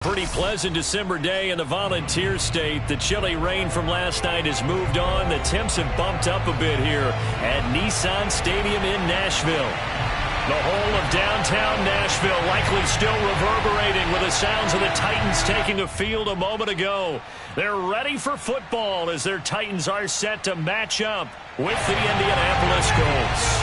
Pretty pleasant December day in the Volunteer State. The chilly rain from last night has moved on. The temps have bumped up a bit here at Nissan Stadium in Nashville. The whole of downtown Nashville likely still reverberating with the sounds of the Titans taking the field a moment ago. They're ready for football as their Titans are set to match up with the Indianapolis Colts.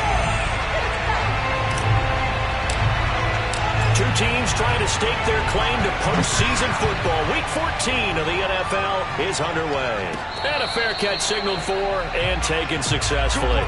Two teams trying to stake their claim to postseason football. Week 14 of the NFL is underway. And a fair catch signaled for and taken successfully.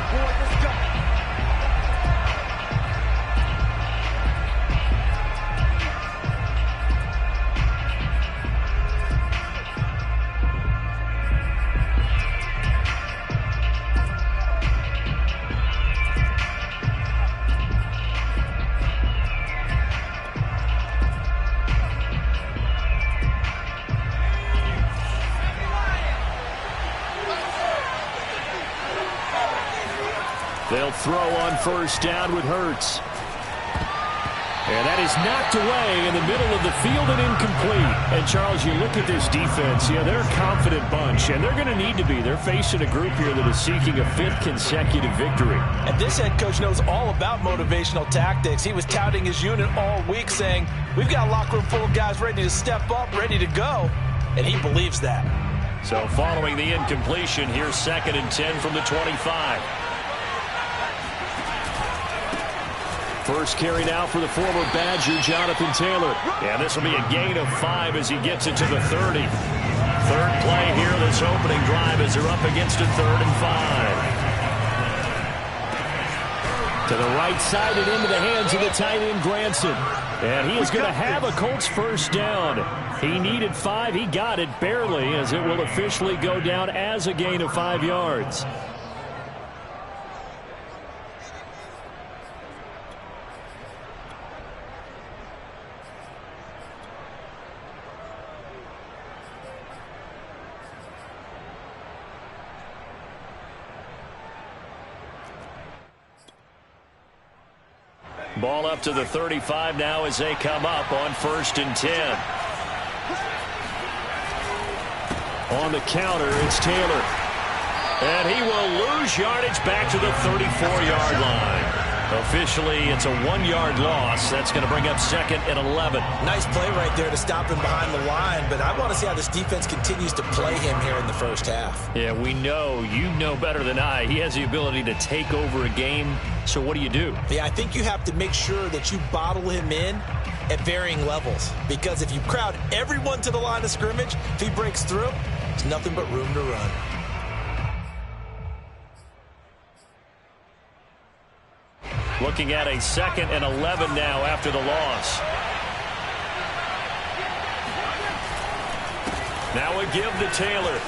They'll throw on first down with Hurts. And that is knocked away in the middle of the field and incomplete. And, Charles, you look at this defense, they're a confident bunch, and they're going to need to be. They're facing a group here that is seeking a fifth consecutive victory. And this head coach knows all about motivational tactics. He was touting his unit all week saying, we've got a locker room full of guys ready to step up, ready to go. And he believes that. So following the incompletion, here's 2nd and 10 from the 25. First carry now for the former Badger, Jonathan Taylor. And this will be a gain of 5 as he gets it to the 30. Third play here, this opening drive as they're up against a 3rd and 5. To the right side and into the hands of the tight end, Granson. And he is going to have a Colts first down. He needed 5. He got it barely as it will officially go down as a gain of 5 yards. Ball up to the 35 now as they come up on 1st and 10. On the counter, it's Taylor. And he will lose yardage back to the 34-yard line. Officially, it's a 1-yard loss. That's going to bring up 2nd and 11. Nice play right there to stop him behind the line, but I want to see how this defense continues to play him here in the first half. Yeah, we know. You know better than I. He has the ability to take over a game. So what do you do? Yeah, I think you have to make sure that you bottle him in at varying levels. Because if you crowd everyone to the line of scrimmage, if he breaks through, there's nothing but room to run. Looking at a 2nd and 11 now after the loss. Now a give to Taylor.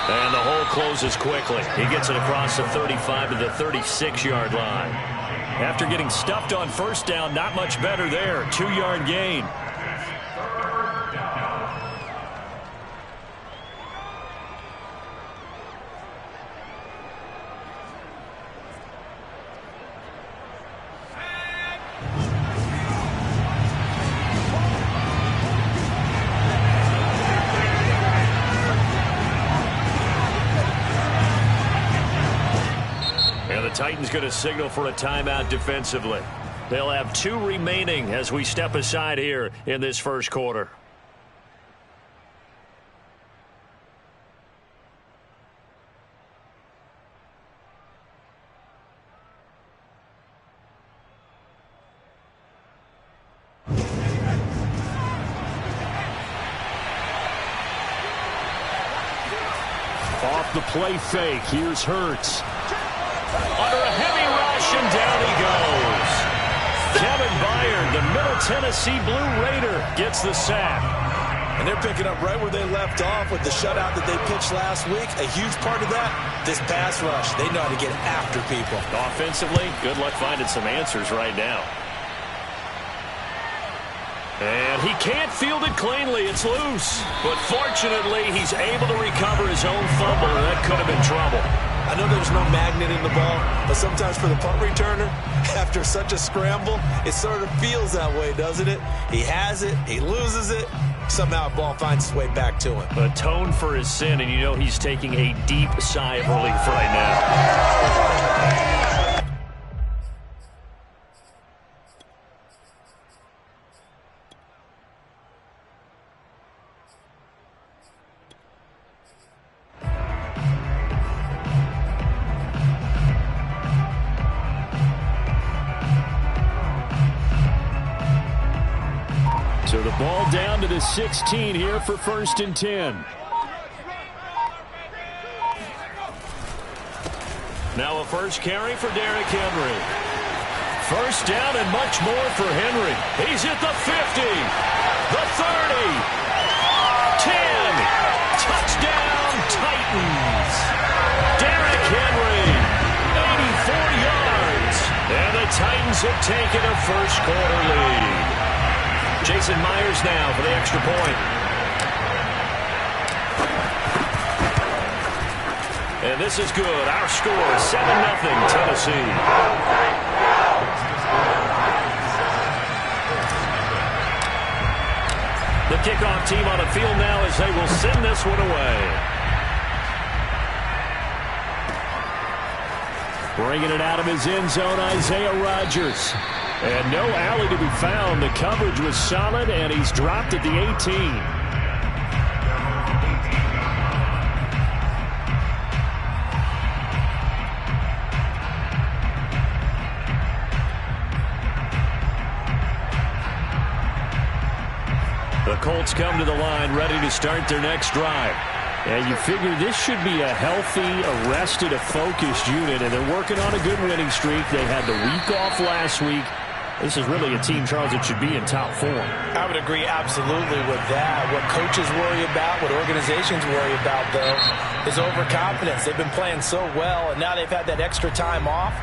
And the hole closes quickly. He gets it across the 35 to the 36-yard line. After getting stuffed on first down, not much better there. 2-yard gain. Titans going to signal for a timeout defensively. They'll have 2 remaining as we step aside here in this first quarter. Off the play fake, here's Hurts. Under a heavy rush, and down he goes. Kevin Byard, the Middle Tennessee Blue Raider, gets the sack. And they're picking up right where they left off with the shutout that they pitched last week. A huge part of that, this pass rush. They know how to get after people. Offensively, good luck finding some answers right now. And he can't field it cleanly. It's loose. But fortunately, he's able to recover his own fumble. That could have been trouble. I know there's no magnet in the ball, but sometimes for the punt returner, after such a scramble, it sort of feels that way, doesn't it? He has it, he loses it, somehow the ball finds its way back to him. Atone for his sin, and you know he's taking a deep sigh of relief right now. So the ball down to the 16 here for 1st and 10. Now a first carry for Derrick Henry. First down and much more for Henry. He's at the 50, the 30, 10. Touchdown, Titans. Derrick Henry, 84 yards. And the Titans have taken a first quarter lead. Jason Myers now for the extra point. And this is good. Our score, 7-0 Tennessee. The kickoff team on the field now as they will send this one away. Bringing it out of his end zone, Isaiah Rodgers. And no alley to be found. The coverage was solid, and he's dropped at the 18. The Colts come to the line, ready to start their next drive. And you figure this should be a healthy, arrested, a focused unit, and they're working on a good winning streak. They had the week off last week. This is really a team, Charles, that should be in top form. I would agree absolutely with that. What coaches worry about, what organizations worry about, though, is overconfidence. They've been playing so well, and now they've had that extra time off.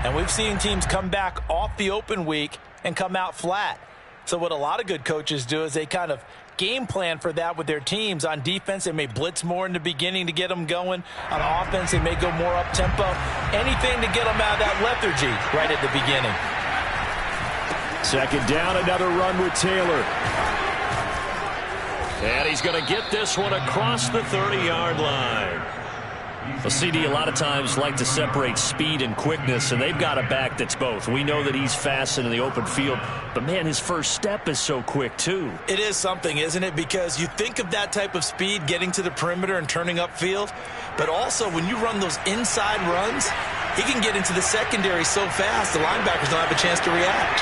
And we've seen teams come back off the open week and come out flat. So what a lot of good coaches do is they kind of game plan for that with their teams. On defense, they may blitz more in the beginning to get them going. On offense, they may go more up-tempo. Anything to get them out of that lethargy right at the beginning. Second down, another run with Taylor. And he's going to get this one across the 30-yard line. Well, CD, a lot of times like to separate speed and quickness, and they've got a back that's both. We know that he's fast in the open field, but, man, his first step is so quick, too. It is something, isn't it? Because you think of that type of speed getting to the perimeter and turning upfield, but also when you run those inside runs, he can get into the secondary so fast the linebackers don't have a chance to react.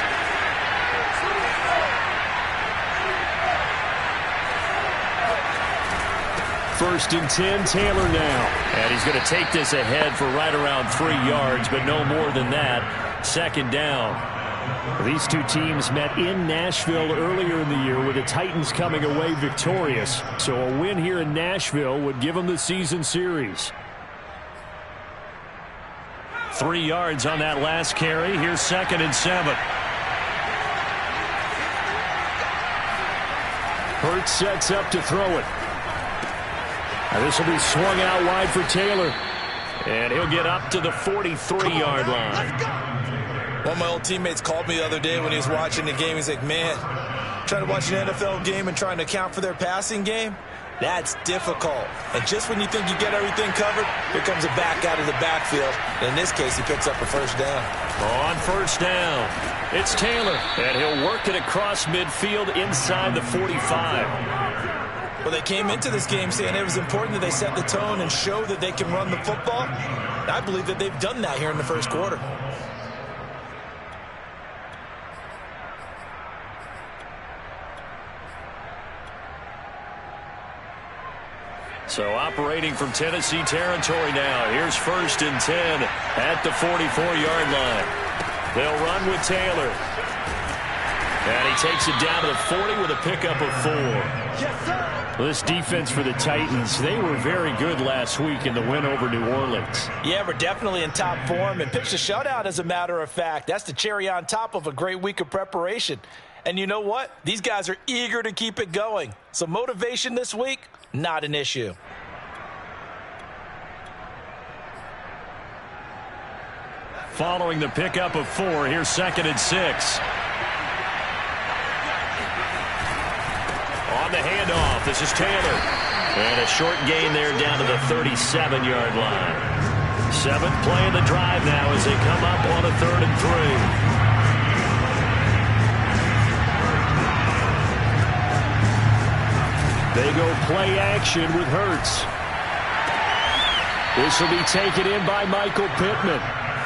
First and 10, Taylor now. And he's going to take this ahead for right around 3 yards, but no more than that. Second down. These two teams met in Nashville earlier in the year with the Titans coming away victorious. So a win here in Nashville would give them the season series. 3 yards on that last carry. Here's 2nd and 7. Hurts sets up to throw it. Now this will be swung out wide for Taylor. And he'll get up to the 43-yard line. One of my old teammates called me the other day when he was watching the game. He's like, man, trying to watch an NFL game and trying to account for their passing game, that's difficult. And just when you think you get everything covered, here comes a back out of the backfield. And in this case, he picks up a first down. On first down, it's Taylor. And he'll work it across midfield inside the 45. Well, they came into this game saying it was important that they set the tone and show that they can run the football. And I believe that they've done that here in the first quarter. So operating from Tennessee territory now. Here's 1st and 10 at the 44-yard line. They'll run with Taylor. And he takes it down to the 40 with a pickup of 4. Yes, sir. Well, this defense for the Titans, they were very good last week in the win over New Orleans. Yeah, we're definitely in top form and pitched a shutout, as a matter of fact. That's the cherry on top of a great week of preparation. And you know what? These guys are eager to keep it going. So motivation this week, not an issue. following the pickup of 4. Here's 2nd and 6. On the handoff, this is Taylor. And a short gain there down to the 37-yard line. 7th play of the drive now as they come up on a 3rd and 3. They go play action with Hurts. This will be taken in by Michael Pittman.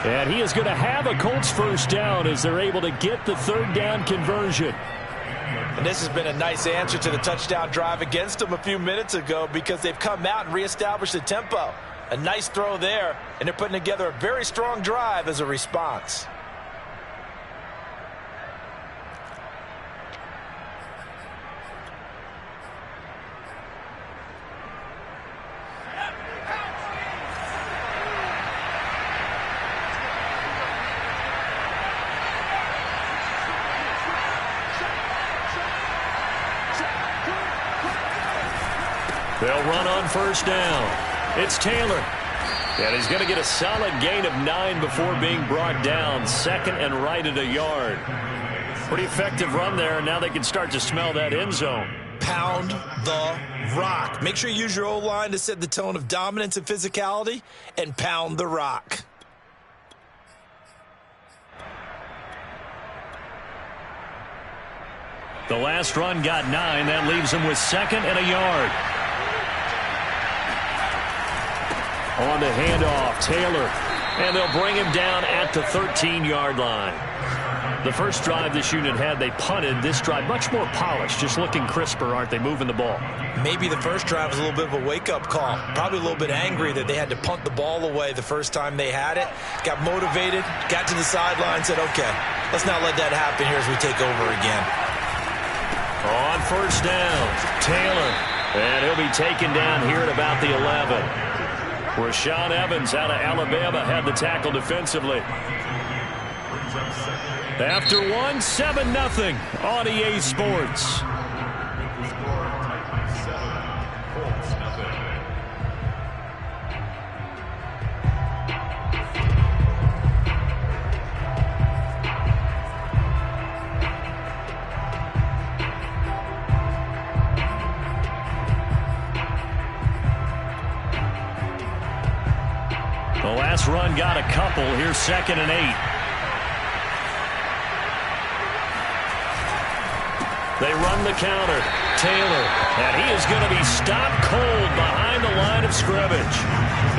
And he is going to have a Colts first down as they're able to get the 3rd down conversion. And this has been a nice answer to the touchdown drive against them a few minutes ago because they've come out and reestablished the tempo. A nice throw there, and they're putting together a very strong drive as a response. They'll run on first down. It's Taylor. And he's going to get a solid gain of 9 before being brought down. 2nd and right at a yard. Pretty effective run there. Now they can start to smell that end zone. Pound the rock. Make sure you use your O-line to set the tone of dominance and physicality, and pound the rock. The last run got 9. That leaves them with 2nd and a yard. On the handoff, Taylor. And they'll bring him down at the 13-yard line. The first drive this unit had, they punted. This drive, much more polished, just looking crisper, aren't they, moving the ball? Maybe the first drive was a little bit of a wake-up call. Probably a little bit angry that they had to punt the ball away the first time they had it. Got motivated, got to the sideline, said, okay, let's not let that happen here as we take over again. On first down, Taylor. And he'll be taken down here at about the 11. Rashaan Evans out of Alabama had the tackle defensively. After 1, 7-0 on EA Sports. The last run got a couple. Here's 2nd and 8. They run the counter. Taylor. And he is going to be stopped cold behind the line of scrimmage.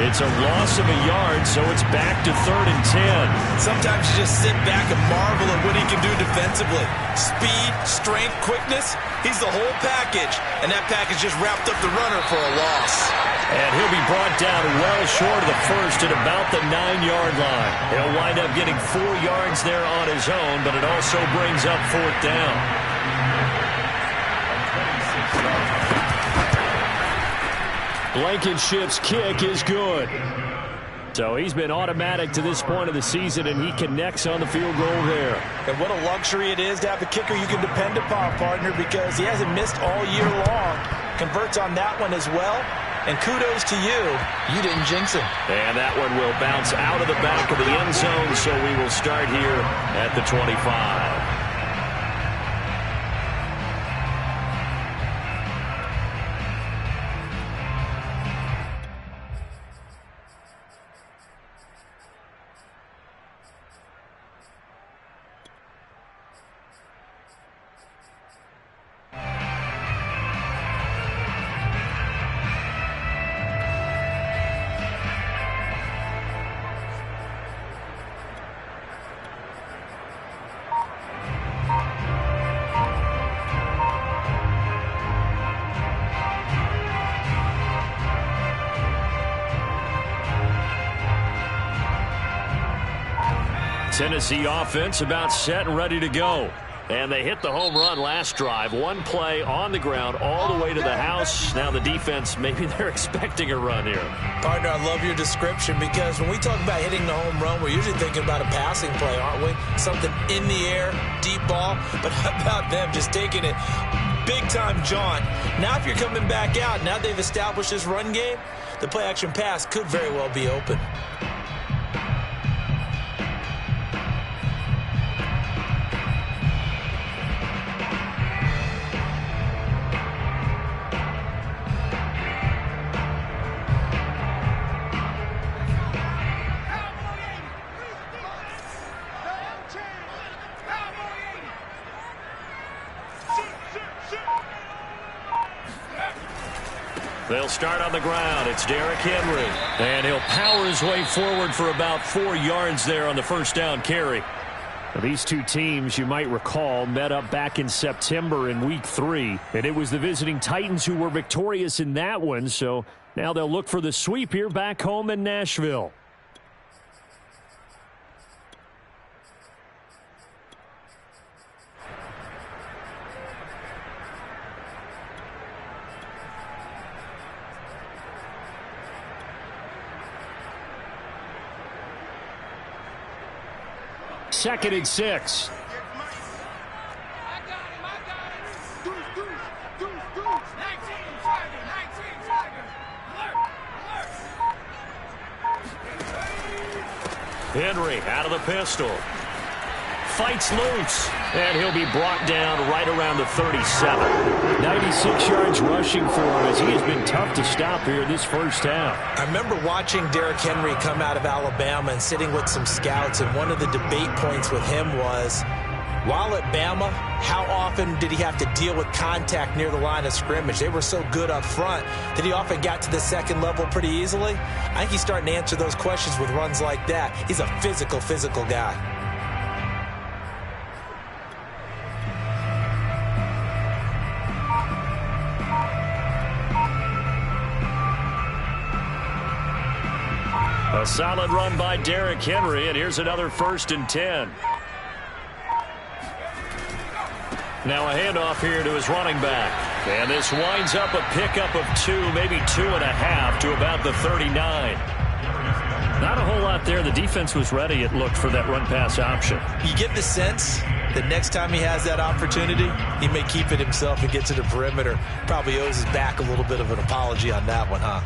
It's a loss of a yard, so it's back to 3rd and 10. Sometimes you just sit back and marvel at what he can do defensively. Speed, strength, quickness. He's the whole package. And that package just wrapped up the runner for a loss. And he'll be brought down well short of the first at about the 9-yard line. He'll wind up getting 4 yards there on his own, but it also brings up 4th down. Blankenship's kick is good. So he's been automatic to this point of the season, and he connects on the field goal there. And what a luxury it is to have a kicker you can depend upon, partner, because he hasn't missed all year long. Converts on that one as well. And kudos to you. You didn't jinx him. And that one will bounce out of the back of the end zone, so we will start here at the 25. Tennessee offense about set and ready to go. And they hit the home run last drive. One play on the ground all the way to the house. Now the defense, maybe they're expecting a run here. Partner, I love your description because when we talk about hitting the home run, we're usually thinking about a passing play, aren't we? Something in the air, deep ball. But how about them just taking it big-time jaunt? Now if you're coming back out, now they've established this run game, the play-action pass could very well be open. They'll start on the ground. It's Derrick Henry. And he'll power his way forward for about 4 yards there on the first down carry. Now, these two teams, you might recall, met up back in September in Week 3. And it was the visiting Titans who were victorious in that one. So now they'll look for the sweep here back home in Nashville. Second and 6. Henry out of the pistol. Fights loose. And he'll be brought down right around the 37. 96 yards rushing for him as he has been tough to stop here this first half. I remember watching Derrick Henry come out of Alabama and sitting with some scouts, and one of the debate points with him was, while at Bama, how often did he have to deal with contact near the line of scrimmage? They were so good up front that he often got to the second level pretty easily. I think he's starting to answer those questions with runs like that. He's a physical guy. A solid run by Derrick Henry, and here's another 1st and 10. Now a handoff here to his running back. And this winds up a pickup of 2, maybe 2.5 to about the 39. Not a whole lot there. The defense was ready, it looked, for that run-pass option. You get the sense that next time he has that opportunity, he may keep it himself and get to the perimeter. Probably owes his back a little bit of an apology on that one, huh?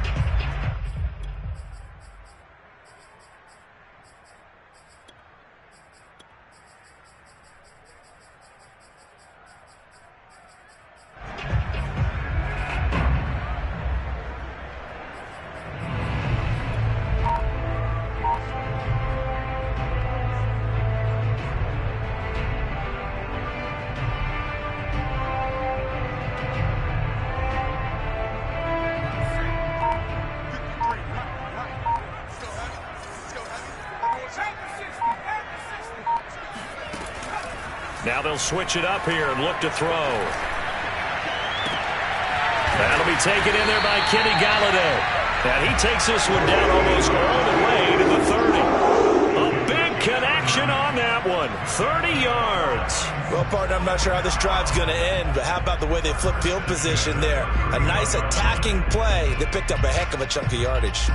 Now they'll switch it up here and look to throw. That'll be taken in there by Kenny Galladay. And he takes this one down almost all the way to the 30. A big connection on that one. 30 yards. Well, partner, I'm not sure how this drive's going to end, but how about the way they flip field position there? A nice attacking play that picked up a heck of a chunk of yardage.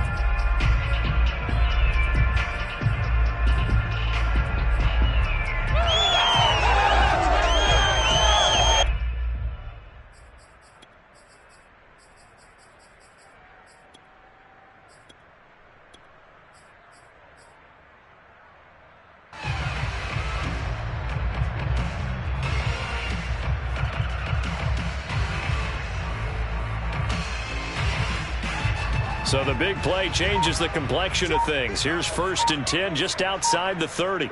So the big play changes the complexion of things. Here's 1st and 10 just outside the 30.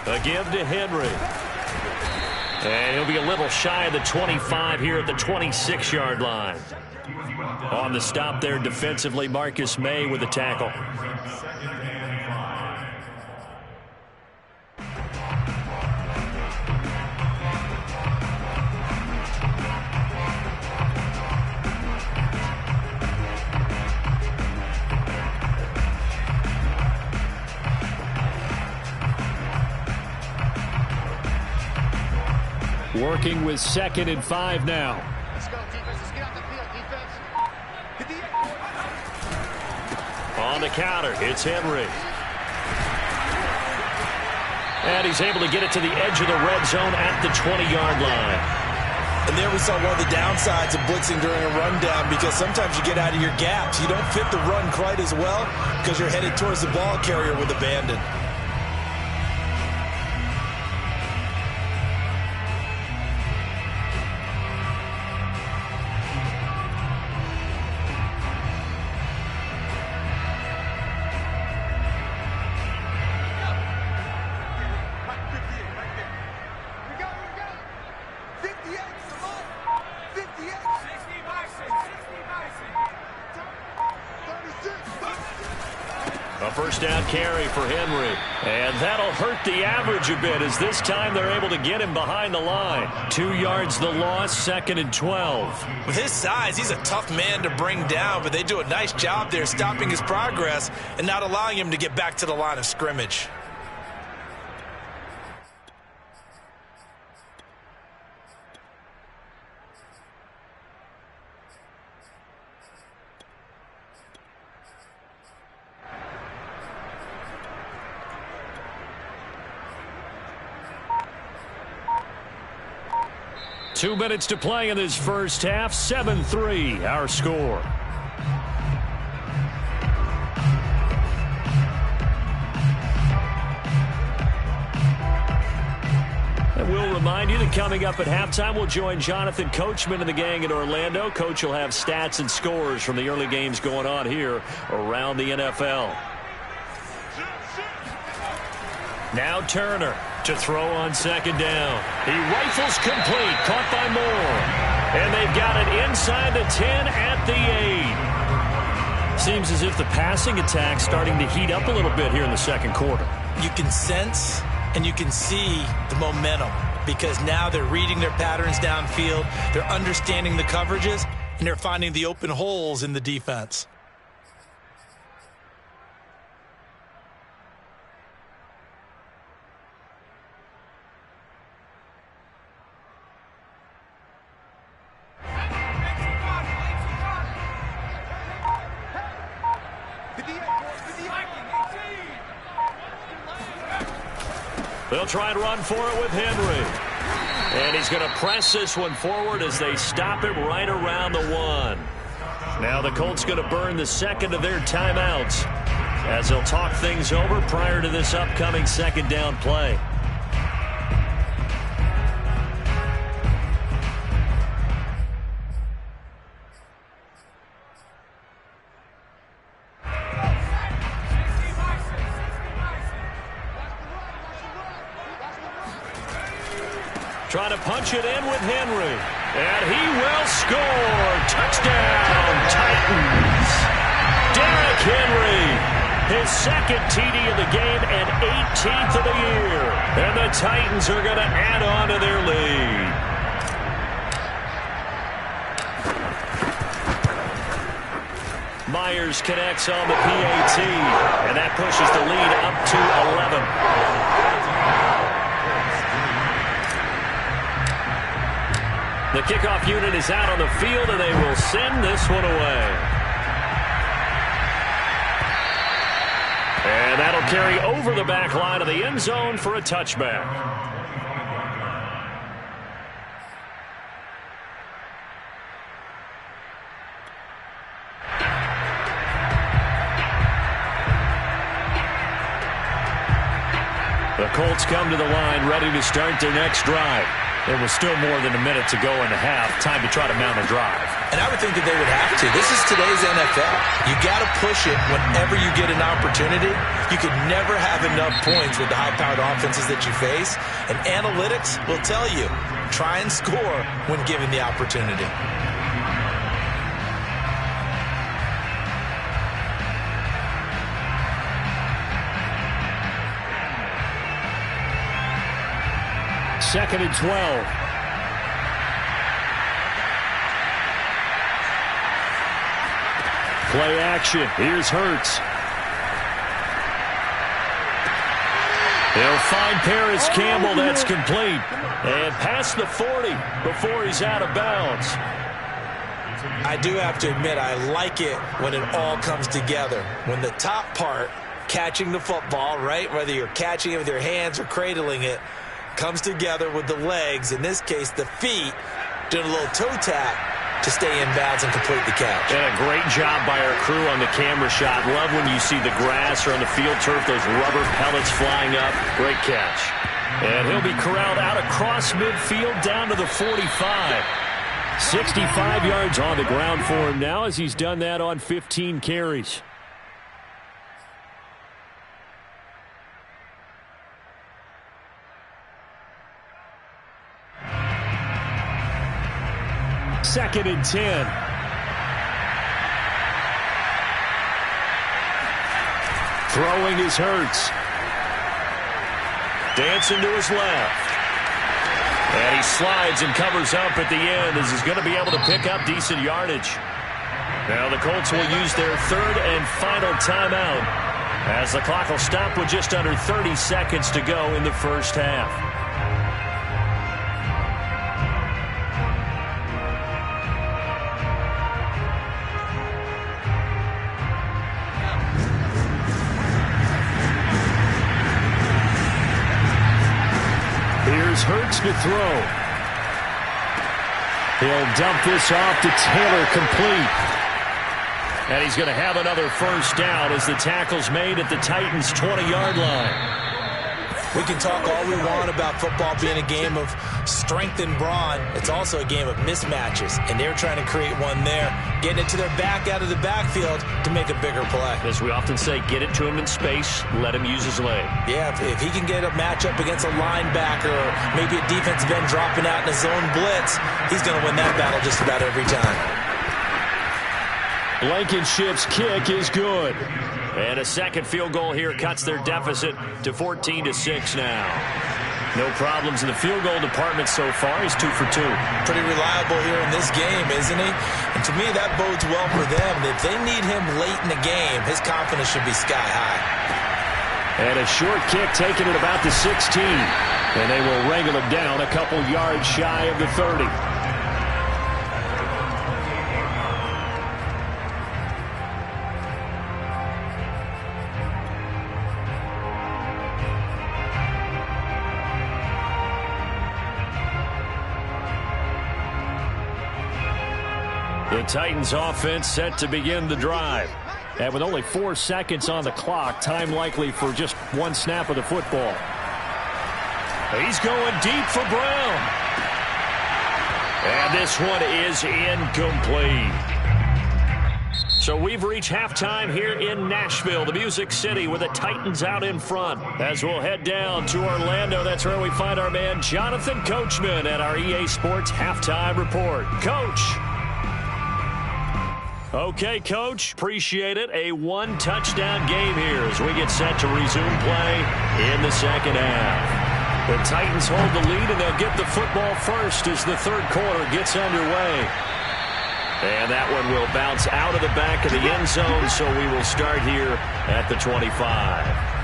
A give to Henry. And he'll be a little shy of the 25 here at the 26-yard line. On the stop there defensively, Marcus May with the tackle. Working with 2nd and 5 now. Let's go, defense. Let's get out the field, defense. On the counter, it's Henry. And he's able to get it to the edge of the red zone at the 20-yard line. And there we saw one of the downsides of blitzing during a rundown, because sometimes you get out of your gaps. You don't fit the run quite as well because you're headed towards the ball carrier with abandon. first down carry for Henry. And that'll hurt the average a bit as this time they're able to get him behind the line. 2 yards the loss, 2nd and 12. With his size, he's a tough man to bring down, but they do a nice job there stopping his progress and not allowing him to get back to the line of scrimmage. Two minutes to play in this first half. 7-3 our score. And we'll remind you that coming up at halftime, we'll join Jonathan Coachman and the gang in Orlando. Coach will have stats and scores from the early games going on here around the NFL. Now Turner to throw on 2nd down. He rifles complete, caught by Moore. And they've got it inside the 10 at the 8. Seems as if the passing attack's starting to heat up a little bit here in the second quarter. You can sense and you can see the momentum because now they're reading their patterns downfield, they're understanding the coverages, and they're finding the open holes in the defense. They'll try and run for it with Henry. And he's going to press this one forward as they stop him right around the 1. Now the Colts going to burn the second of their timeouts as they'll talk things over prior to this upcoming 2nd down play. Trying to punch it in with Henry. And he will score. Touchdown, Titans. Derrick Henry, his 2nd TD of the game and 18th of the year. And the Titans are going to add on to their lead. Myers connects on the PAT. And that pushes the lead up to 11. The kickoff unit is out on the field, and they will send this one away. And that'll carry over the back line of the end zone for a touchback. The Colts come to the line ready to start their next drive. There was still more than a minute to go in the half. Time to try to mount a drive. And I would think that they would have to. This is today's NFL. You got to push it whenever you get an opportunity. You could never have enough points with the high-powered offenses that you face. And analytics will tell you, try and score when given the opportunity. Second and 12. Play action. Here's Hurts. They'll find Paris Campbell. That's complete. And past the 40 before he's out of bounds. I do have to admit, I like it when it all comes together. When the top part, catching the football, right, whether you're catching it with your hands or cradling it, comes together with the legs, in this case the feet, doing a little toe tap to stay in bounds and complete the catch. And a great job by our crew on the camera shot. Love when you see the grass or on the field turf, those rubber pellets flying up. Great catch. And he'll be corralled out across midfield down to the 45. 65 yards on the ground for him now as he's done that on 15 carries. Second and 10. Throwing is Hurts. Dancing to his left. And he slides and covers up at the end as he's going to be able to pick up decent yardage. Now the Colts will use their third and final timeout as the clock will stop with just under 30 seconds to go in the first half. Here's Hurts to throw. He'll dump this off to Taylor, complete. And he's going to have another first down as the tackle's made at the Titans' 20-yard line. We can talk all we want about football being a game of strength and brawn. It's also a game of mismatches, and they're trying to create one there, getting it to their back out of the backfield to make a bigger play. As we often say, get it to him in space, let him use his leg. Yeah, if he can get a matchup against a linebacker or maybe a defensive end dropping out in a zone blitz, he's going to win that battle just about every time. Blankenship's kick is good. And a second field goal here cuts their deficit to 14-6 now. No problems in the field goal department so far. He's 2 for 2. Pretty reliable here in this game, isn't he? And to me, that bodes well for them. If they need him late in the game, his confidence should be sky high. And a short kick taken at about the 16. And they will wrangle him down a couple yards shy of the 30. The Titans offense set to begin the drive. And with only 4 seconds on the clock, time likely for just one snap of the football. He's going deep for Brown. And this one is incomplete. So we've reached halftime here in Nashville, the Music City, with the Titans out in front. As we'll head down to Orlando, that's where we find our man Jonathan Coachman at our EA Sports Halftime Report. Coach. Okay, Coach, appreciate it. A one-touchdown game here as we get set to resume play in the second half. The Titans hold the lead, and they'll get the football first as the third quarter gets underway. And that one will bounce out of the back of the end zone, so we will start here at the 25.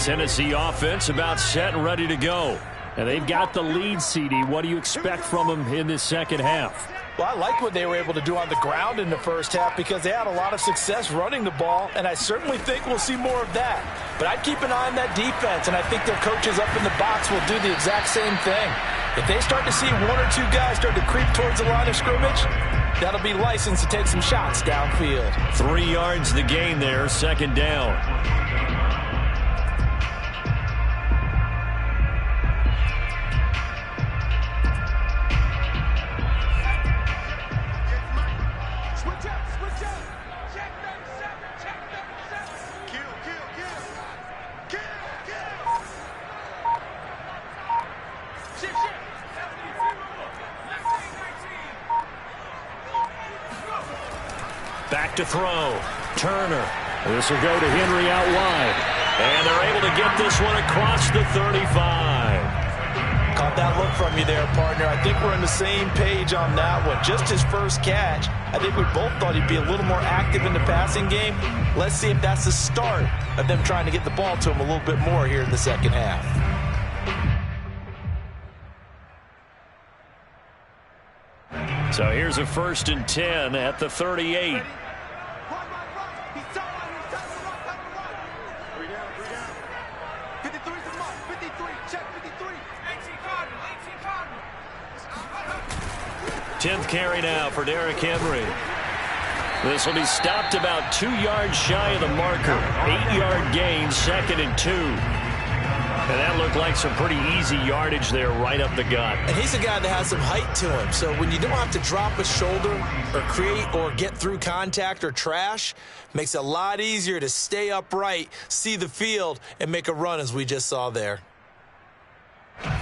Tennessee offense about set and ready to go. And they've got the lead, CD. What do you expect from them in this second half? Well, I like what they were able to do on the ground in the first half because they had a lot of success running the ball, and I certainly think we'll see more of that. But I'd keep an eye on that defense, and I think their coaches up in the box will do the exact same thing. If they start to see one or two guys start to creep towards the line of scrimmage, that'll be licensed to take some shots downfield. 3 yards the gain there, second down. Back to throw. Turner. This will go to Henry out wide. And they're able to get this one across the 35. Caught that look from you there, partner. I think we're on the same page on that one. Just his first catch. I think we both thought he'd be a little more active in the passing game. Let's see if that's the start of them trying to get the ball to him a little bit more here in the second half. So here's a 1st and 10 at the 38. Tenth carry now for Derrick Henry. This will be stopped about 2 yards shy of the marker. 8-yard gain, 2nd and 2. And that looked like some pretty easy yardage there right up the gut. And he's a guy that has some height to him. So when you don't have to drop a shoulder or create or get through contact or trash, makes it a lot easier to stay upright, see the field, and make a run as we just saw there.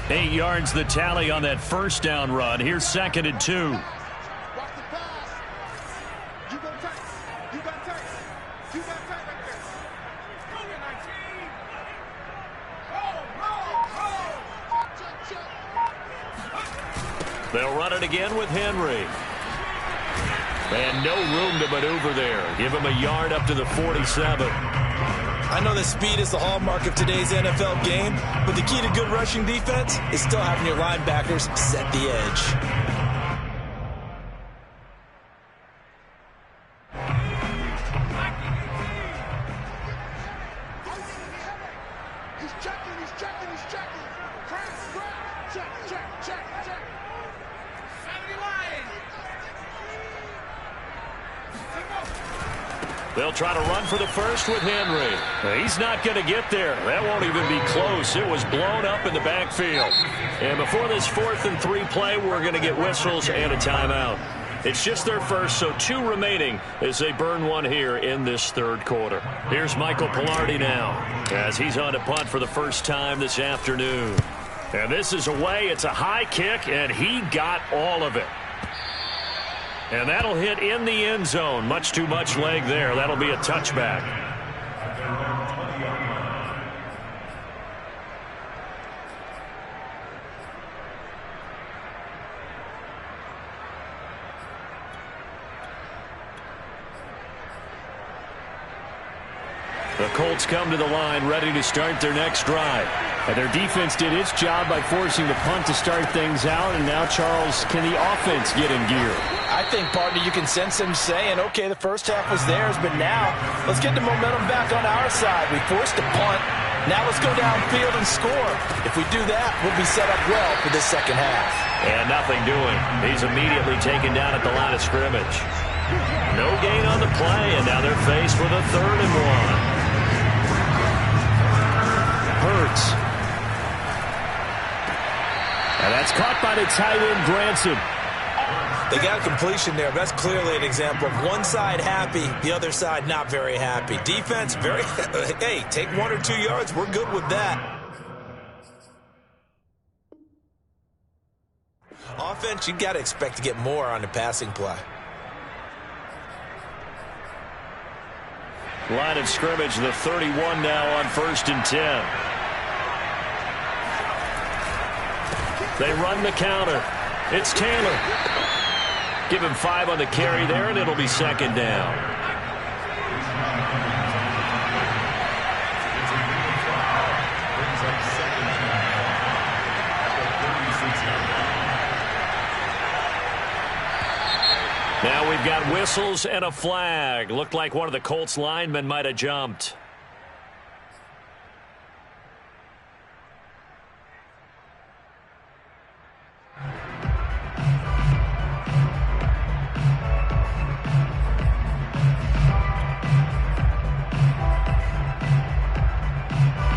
8 yards the tally on that first down run. Here's 2nd and 2. Watch the pass. You got tight. You got tight. You got tight right there. Go get 19. Check. They'll run it again with Henry. And no room to maneuver there. Give him a yard up to the 47. I know that speed is the hallmark of today's NFL game, but the key to good rushing defense is still having your linebackers set the edge. He's checking. He's checking. He's checking. Check. Check. 70 line. They'll try to run for the first with Henry. He's not going to get there. That won't even be close. It was blown up in the backfield. And before this 4th and 3 play, we're going to get whistles and a timeout. It's just their first, so 2 remaining as they burn one here in this 3rd quarter. Here's Michael Pilardi now as he's on to punt for the first time this afternoon. And this is away. It's a high kick, and he got all of it. And that'll hit in the end zone. Much too much leg there. That'll be a touchback. The Colts come to the line ready to start their next drive. And their defense did its job by forcing the punt to start things out. And now, Charles, can the offense get in gear? I think, partner, you can sense them saying, okay, the first half was theirs, but now let's get the momentum back on our side. We forced a punt. Now let's go downfield and score. If we do that, we'll be set up well for this second half. And nothing doing. He's immediately taken down at the line of scrimmage. No gain on the play, and now they're faced with a 3rd and 1. Hurts. And that's caught by the tight end, Granson. They got a completion there. That's clearly an example of one side happy, the other side not very happy. Defense, very, hey, take 1 or 2 yards. We're good with that. Offense, you got to expect to get more on the passing play. Line of scrimmage, the 31 now on 1st and 10. They run the counter. It's Taylor. Give him 5 on the carry there, and it'll be 2nd down. Now we've got whistles and a flag. Looked like one of the Colts linemen might have jumped.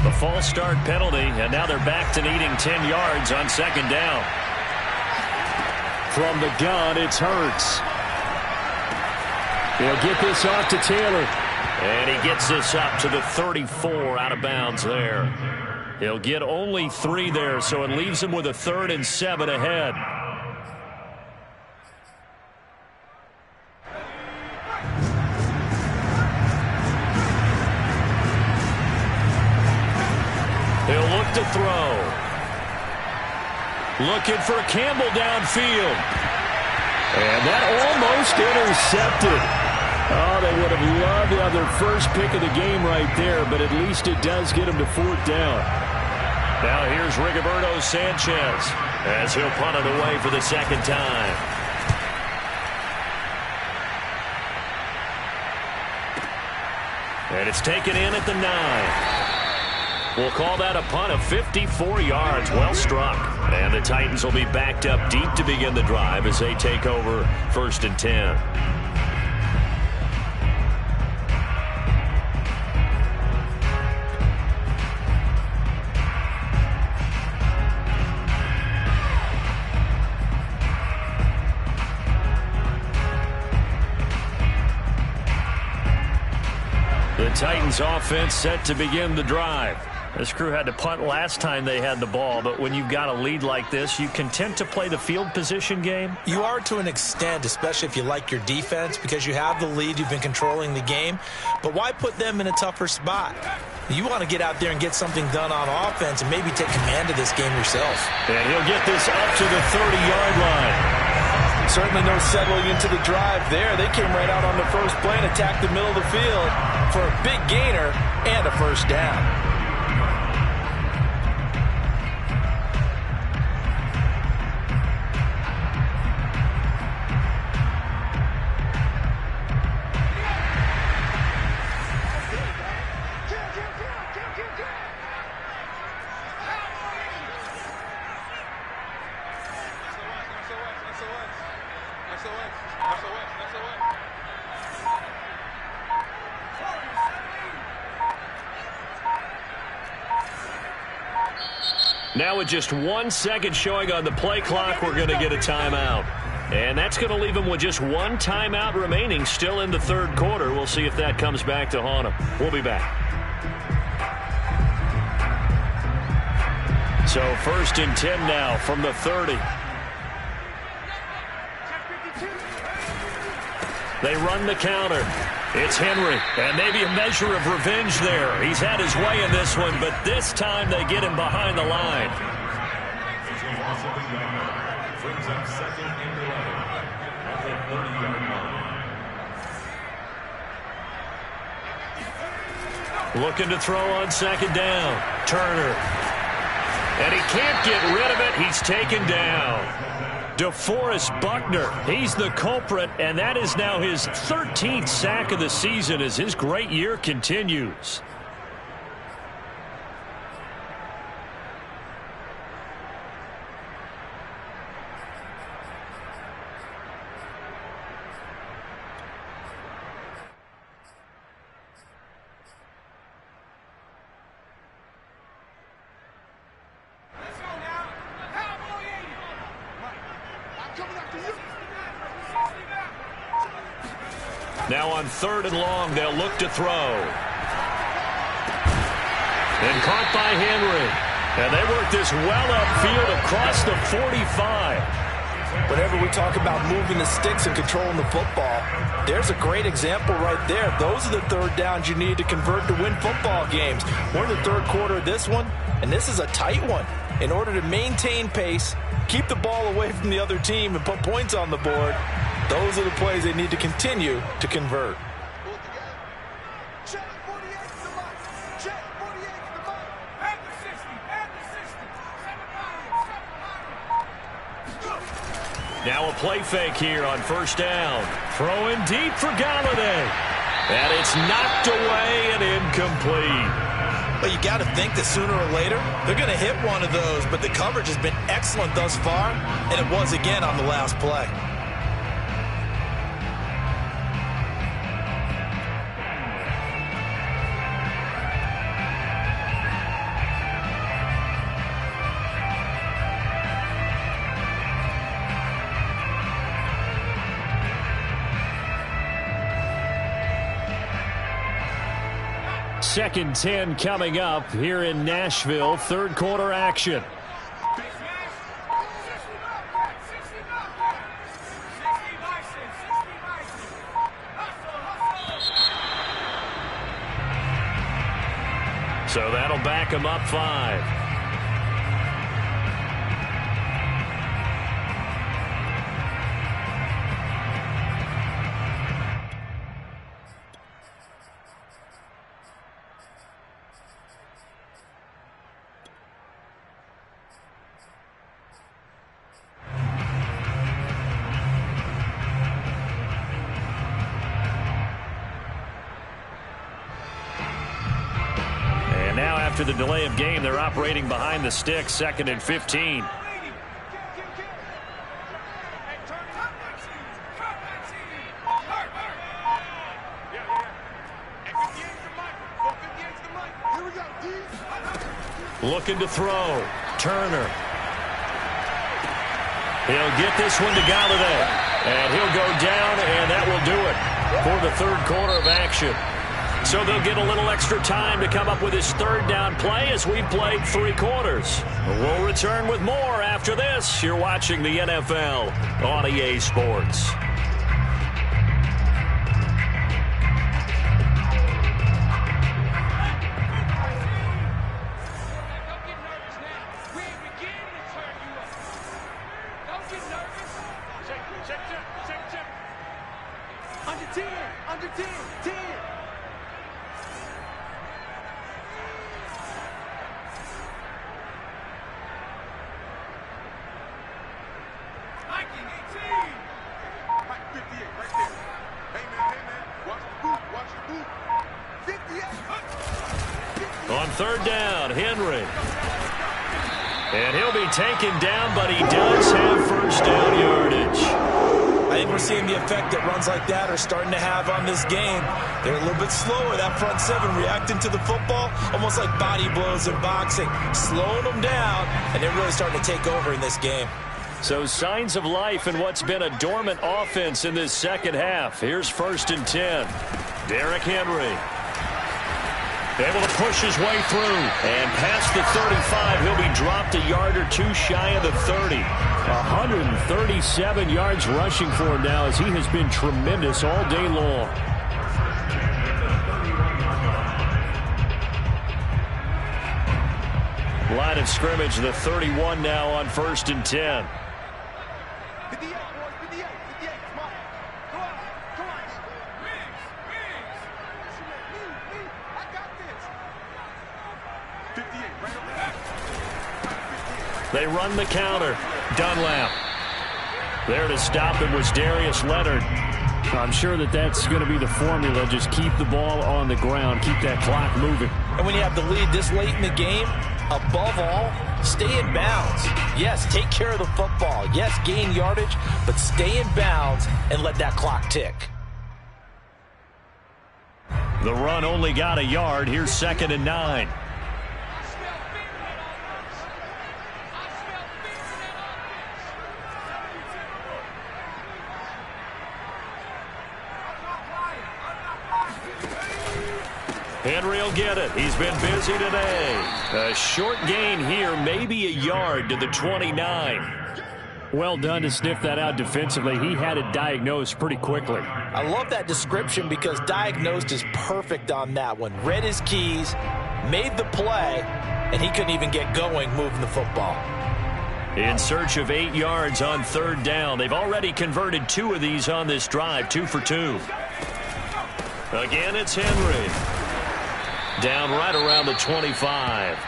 The false start penalty, and now they're back to needing 10 yards on 2nd down. From the gun, it's Hurts. He'll get this off to Taylor. And he gets this up to the 34 out of bounds there. He'll get only 3 there, so it leaves him with a 3rd and 7 ahead. He'll look to throw. Looking for Campbell downfield. And that almost intercepted. Oh, they would have loved to have their first pick of the game right there, but at least it does get them to 4th down. Now here's Rigoberto Sanchez as he'll punt it away for the 2nd time. And it's taken in at the 9. We'll call that a punt of 54 yards. Well struck. And the Titans will be backed up deep to begin the drive as they take over 1st and 10. The Titans offense set to begin the drive. This crew had to punt last time they had the ball, but when you've got a lead like this, you content to play the field position game? You are to an extent, especially if you like your defense, because you have the lead, you've been controlling the game. But why put them in a tougher spot? You want to get out there and get something done on offense and maybe take command of this game yourself. And he'll get this up to the 30-yard line. Certainly no settling into the drive there. They came right out on the first play and attacked the middle of the field for a big gainer and a first down. Now with just 1 second showing on the play clock, we're going to get a timeout. And that's going to leave them with just one timeout remaining still in the third quarter. We'll see if that comes back to haunt them. We'll be back. So 1st and 10 now from the 30. They run the counter. It's Henry, and maybe a measure of revenge there. He's had his way in this one, but this time they get him behind the line. Looking to throw on 2nd down. Turner. And he can't get rid of it. He's taken down. DeForest Buckner, he's the culprit, and that is now his 13th sack of the season as his great year continues. Now on 3rd and long, they'll look to throw. And caught by Henry. And they work this well upfield across the 45. Whenever we talk about moving the sticks and controlling the football, there's a great example right there. Those are the 3rd downs you need to convert to win football games. We're in the 3rd quarter of this one, and this is a tight one. In order to maintain pace, keep the ball away from the other team, and put points on the board, those are the plays they need to continue to convert. Now a play fake here on 1st down. Throwing deep for Galladay. And it's knocked away and incomplete. Well, you got to think that sooner or later, they're going to hit one of those, but the coverage has been excellent thus far, and it was again on the last play. Second 10 coming up here in Nashville. 3rd quarter action. So that'll back him up 5. After the delay of game, they're operating behind the sticks, 2nd and 15. Looking to throw. Turner. He'll get this one to Galladay. And he'll go down, and that will do it for the 3rd quarter of action. So they'll get a little extra time to come up with his third down play as we've played 3 quarters. We'll return with more after this. You're watching the NFL on EA Sports. Under 10, 10. Mike 58, right there. Hey man, watch the boot. 58. On third down, Henry. And he'll be taken down, but he does have first down yardage. I think we're seeing the effect that runs like that are starting to have on this game. They're a little bit slower, that front seven, reacting to the football, almost like body blows in boxing, slowing them down, and they're really starting to take over in this game. So signs of life in what's been a dormant offense in this second half. Here's 1st and 10. Derrick Henry. Able to push his way through. And past the 35, he'll be dropped a yard or 2 shy of the 30. 137 yards rushing for him now as he has been tremendous all day long. Line of scrimmage, the 31 now on 1st and 10. 58, boys, 58, come on. Come on. Me, I got this. 58, right over there. They run the counter. Dunlap. There to stop him was Darius Leonard. I'm sure that's going to be the formula. Just keep the ball on the ground. Keep that clock moving. And when you have the lead this late in the game, above all, stay in bounds. Yes, take care of the football. Yes, gain yardage, but stay in bounds and let that clock tick. The run only got a yard. Here's 2nd and 9. Henry will get it. He's been busy today. A short gain here, maybe a yard to the 29. Well done to sniff that out defensively. He had it diagnosed pretty quickly. I love that description because diagnosed is perfect on that one. Read his keys, made the play, and he couldn't even get going moving the football. In search of 8 yards on 3rd down. They've already converted 2 of these on this drive, 2 for 2. Again, it's Henry. Down right around the 25.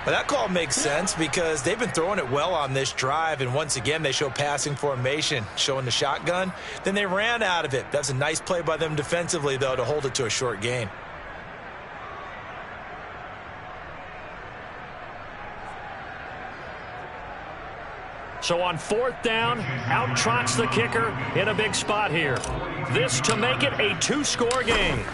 But that call makes sense because they've been throwing it well on this drive, and once again they show passing formation, showing the shotgun. Then they ran out of it. That's a nice play by them defensively, though, to hold it to a short gain. So on 4th down, out trots the kicker in a big spot here. This to make it a 2-score game.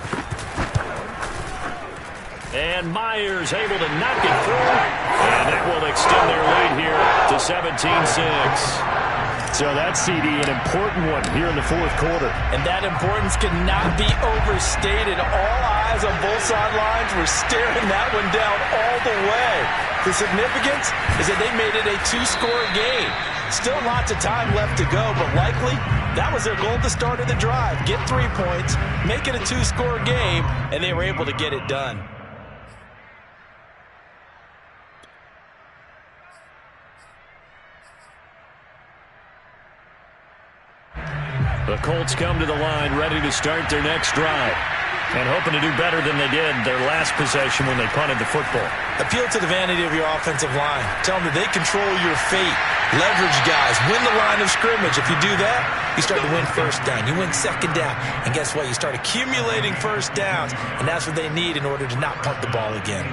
And Myers able to knock it through. And that will extend their lead here to 17-6. So that CD, an important one here in the 4th quarter. And that importance cannot be overstated. All eyes on both sidelines were staring that one down all the way. The significance is that they made it a 2-score game. Still lots of time left to go, but likely that was their goal at the start of the drive. Get 3 points, make it a 2-score game, and they were able to get it done. The Colts come to the line ready to start their next drive and hoping to do better than they did their last possession when they punted the football. Appeal to the vanity of your offensive line. Tell them that they control your fate. Leverage guys. Win the line of scrimmage. If you do that, you start to win 1st down. You win 2nd down. And guess what? You start accumulating 1st downs. And that's what they need in order to not punt the ball again.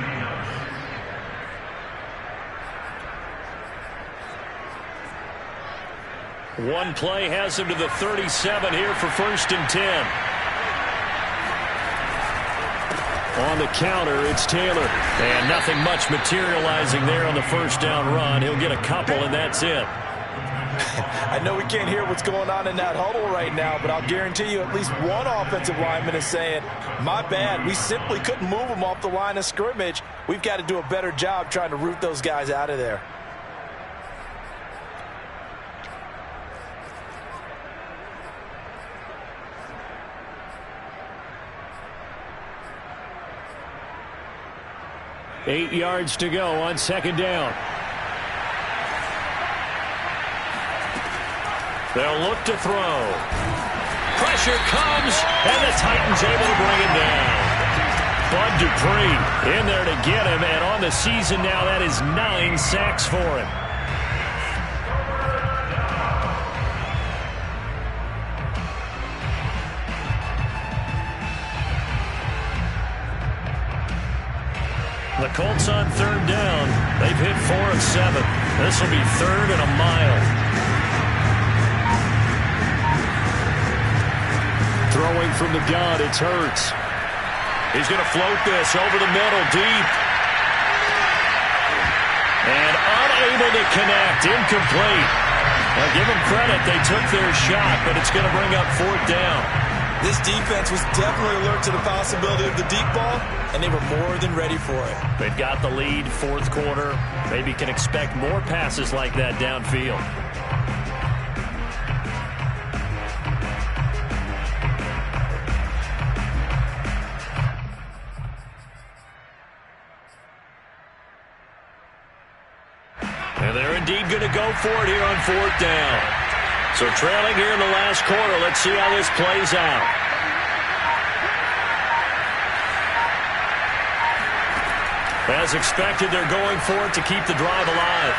One play has him to the 37 here for 1st and 10. On the counter, it's Taylor. And nothing much materializing there on the 1st down run. He'll get a couple, and that's it. I know we can't hear what's going on in that huddle right now, but I'll guarantee you at least one offensive lineman is saying, my bad, we simply couldn't move them off the line of scrimmage. We've got to do a better job trying to root those guys out of there. Eight yards to go on second down. They'll look to throw. Pressure comes, and the Titans able to bring it down. Bud Dupree in there to get him, and on the season now, that is 9 sacks for him. The Colts on third down. They've hit 4 of 7. This will be third and a mile. Throwing from the gun, it's Hurts. He's going to float this over the middle, deep. And unable to connect, incomplete. Now give them credit, they took their shot, but it's going to bring up fourth down. This defense was definitely alert to the possibility of the deep ball, and they were more than ready for it. They've got the lead, fourth quarter. Maybe can expect more passes like that downfield. And they're indeed going to go for it here on fourth down. So trailing here in the last quarter, let's see how this plays out. As expected, they're going for it to keep the drive alive.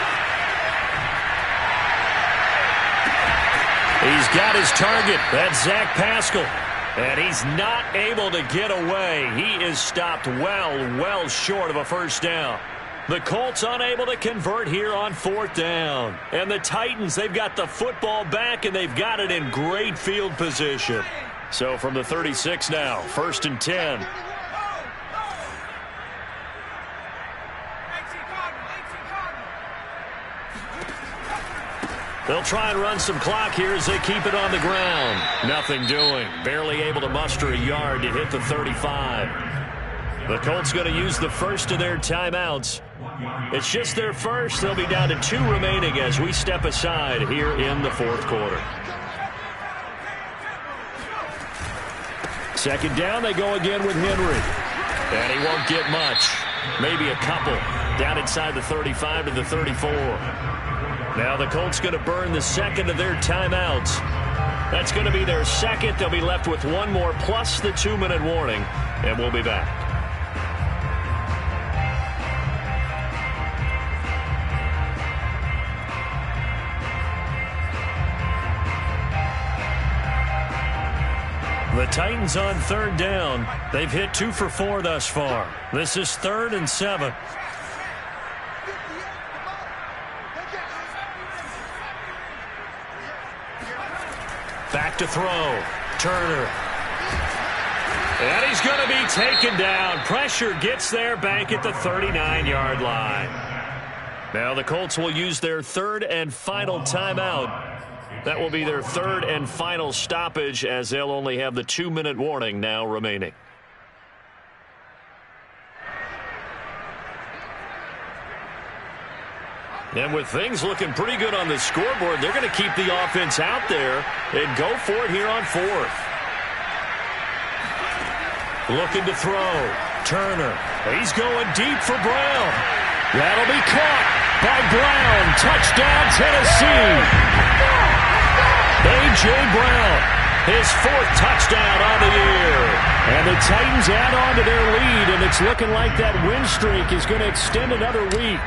He's got his target. That's Zach Pascal. And he's not able to get away. He is stopped well short of a first down. The Colts unable to convert here on fourth down. And the Titans, they've got the football back, and they've got it in great field position. So from the 36 now, first and 10. They'll try and run some clock here as they keep it on the ground. Nothing doing. Barely able to muster a yard to hit the 35. The Colts going to use the first of their timeouts. It's just their first. They'll be down to 2 remaining as we step aside here in the fourth quarter. Second down, they go again with Henry. And he won't get much. Maybe a couple. Down inside the 35 to the 34. Now the Colts going to burn the second of their timeouts. That's going to be their second. They'll be left with one more plus the 2-minute warning. And we'll be back. The Titans on third down. They've hit 2 for 4 thus far. This is 3rd and 7. Back to throw. Turner. And he's going to be taken down. Pressure gets there back at the 39-yard line. Now the Colts will use their 3rd and final timeout. That will be their 3rd and final stoppage as they'll only have the 2-minute warning now remaining. And with things looking pretty good on the scoreboard, they're going to keep the offense out there and go for it here on 4th. Looking to throw. Turner. He's going deep for Brown. That'll be caught by Brown. Touchdown, Tennessee. A.J. Brown, his 4th touchdown on the year. And the Titans add on to their lead, and it's looking like that win streak is going to extend another week.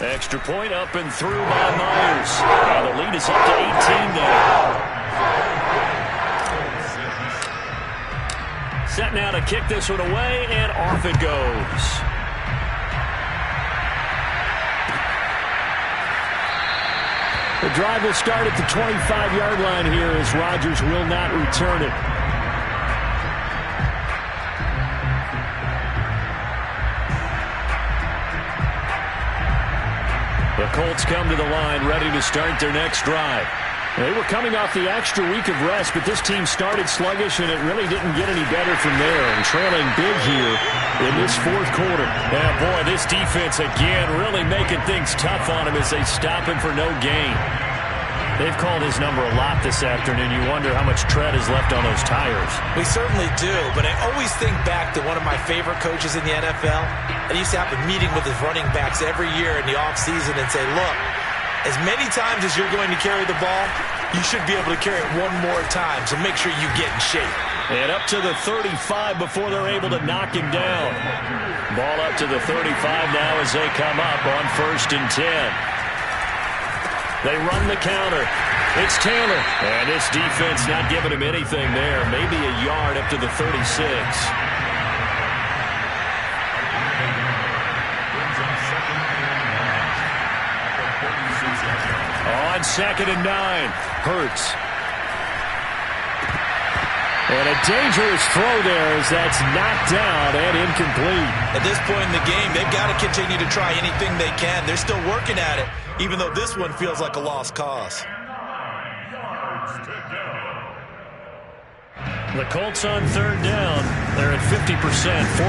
Extra point up and through by Myers. And the lead is up to 18 now. Set now to kick this one away, and off it goes. The drive will start at the 25-yard line here as Rodgers will not return it. The Colts come to the line, ready to start their next drive. They were coming off the extra week of rest, but this team started sluggish, and it really didn't get any better from there. And trailing big here in this fourth quarter. Yeah, boy, this defense again really making things tough on him as they stop him for no gain. They've called his number a lot this afternoon. You wonder how much tread is left on those tires. We certainly do, but I always think back to one of my favorite coaches in the NFL. I used to have a meeting with his running backs every year in the offseason and say, look, as many times as you're going to carry the ball, you should be able to carry it one more time, so make sure you get in shape. And up to the 35 before they're able to knock him down. Ball up to the 35 now as they come up on 1st and 10. They run the counter. It's Taylor. And this defense not giving him anything there. Maybe a yard up to the 36. On 2nd and 9. Hurts. And a dangerous throw there as that's knocked down and incomplete. At this point in the game, they've got to continue to try anything they can. They're still working at it, even though this one feels like a lost cause. The Colts on 3rd down. They're at 50%, 4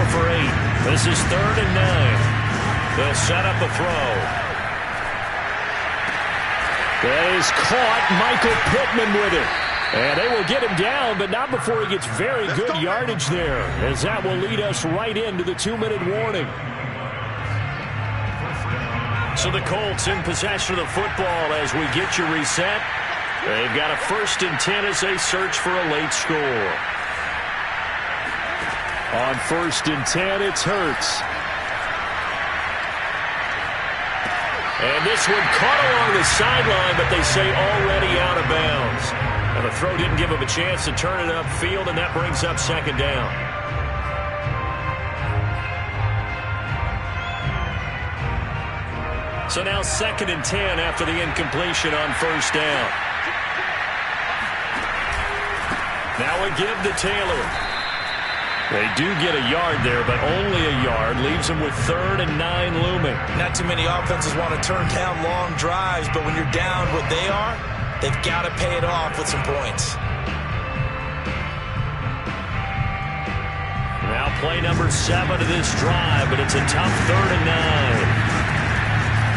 for 8. This is 3rd and 9. They'll set up a throw. That is caught. Michael Pittman with it. And they will get him down, but not before he gets very good yardage there, as that will lead us right into the 2-minute warning. So the Colts in possession of the football as we get you reset. They've got a 1st and 10 as they search for a late score. On 1st and 10, it's Hurts. And this one caught along the sideline, but they say already out of bounds. And the throw didn't give him a chance to turn it upfield, and that brings up 2nd down. So now 2nd and 10 after the incompletion on 1st down. Now a give to Taylor. They do get a yard there, but only a yard. Leaves them with 3rd and 9 looming. Not too many offenses want to turn down long drives, but when you're down what they are, they've got to pay it off with some points. Now play number 7 of this drive, but it's a tough 3rd and 9.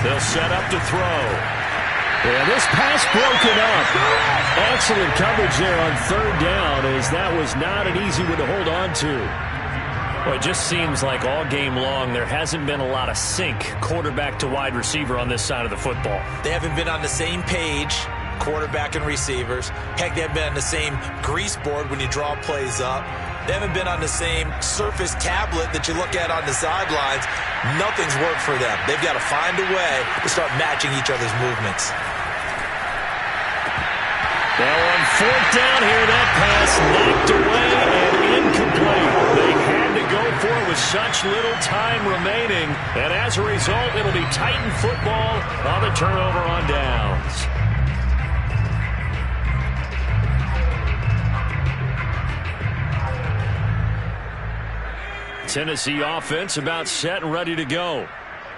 They'll set up to throw. Yeah, this pass broken up. Excellent coverage there on 3rd down, as that was not an easy one to hold on to. Well, it just seems like all game long there hasn't been a lot of sync quarterback to wide receiver on this side of the football. They haven't been on the same page, quarterback and receivers. Heck, they haven't been on the same grease board when you draw plays up. They haven't been on the same Surface tablet that you look at on the sidelines. Nothing's worked for them. They've got to find a way to start matching each other's movements. Now on 4th down here, that pass knocked away and incomplete. They had to go for it with such little time remaining. And as a result, it'll be Titan football on the turnover on downs. Tennessee offense about set and ready to go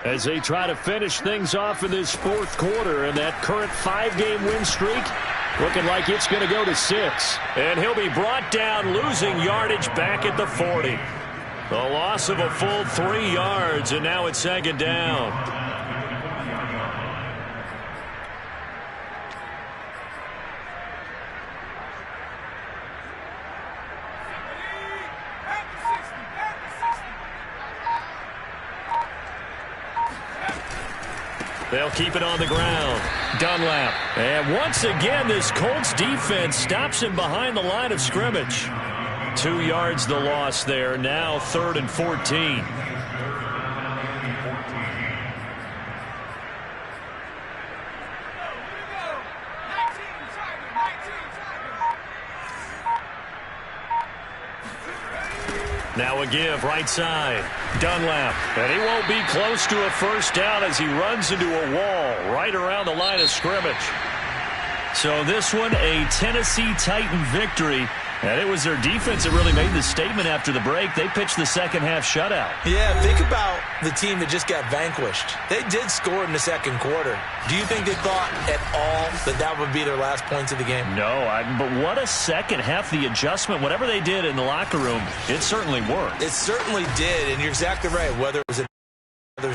as they try to finish things off in this 4th quarter, and that current 5-game win streak looking like it's going to go to 6. And he'll be brought down, losing yardage back at the 40. The loss of a full 3 yards, and now it's 2nd down. They'll keep it on the ground. Dunlap. And once again, this Colts defense stops him behind the line of scrimmage. 2 yards the loss there. Now 3rd and 14. Now a give right side. Dunlap. And he won't be close to a 1st down as he runs into a wall right around the line of scrimmage. So this one, a Tennessee Titan victory. And it was their defense that really made the statement after the break. They pitched the second half shutout. Yeah, think about the team that just got vanquished. They did score in the second quarter. Do you think they thought at all that that would be their last points of the game? No, but what a second half. The adjustment, whatever they did in the locker room, it certainly worked. It certainly did, and you're exactly right. Whether it was an